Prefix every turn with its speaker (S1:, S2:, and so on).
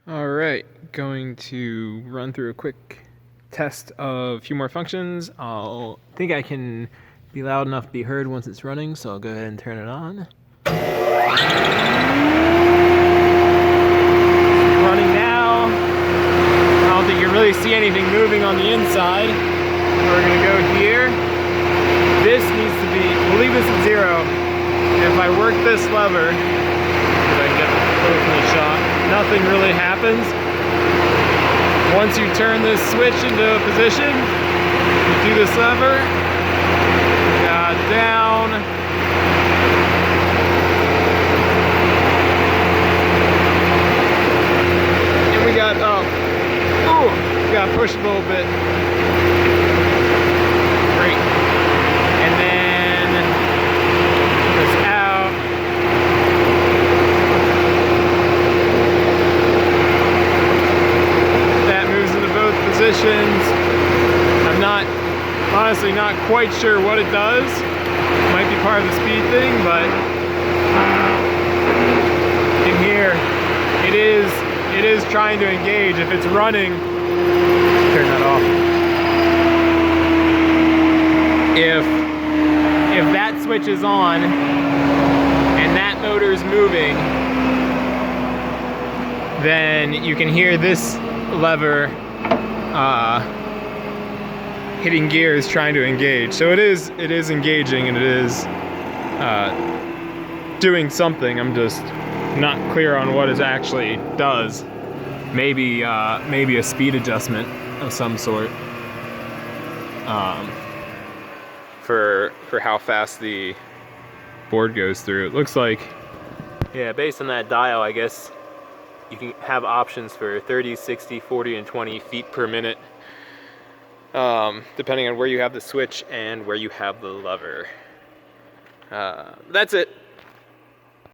S1: Alright, going to run through a quick test of a few more functions. I think I can be loud enough to be heard once it's running, so I'll go ahead and turn it on. Running now. I don't think you really see anything moving on the inside. We're going to go here. This needs to be, we'll leave this at 0. If I work this lever, if I can get both in the shot, nothing really happens. Once you turn this switch into a position, you do this lever, down, and we got up. Oh, we got pushed a little bit. Great. And then this out. That moves into both positions. I'm honestly not quite sure what it does. Might be part of the speed thing, but in here it is trying to engage. If it's running, turn that off. If that switch is on and that motor is moving, then you can hear this lever hitting gears trying to engage. So it is engaging, and it is doing something. I'm just not clear on what it actually does. Maybe a speed adjustment of some sort for how fast the board goes through. It looks like, yeah, based on that dial, I guess you can have options for 30, 60, 40, and 20 feet per minute, depending on where you have the switch and where you have the lever. That's it.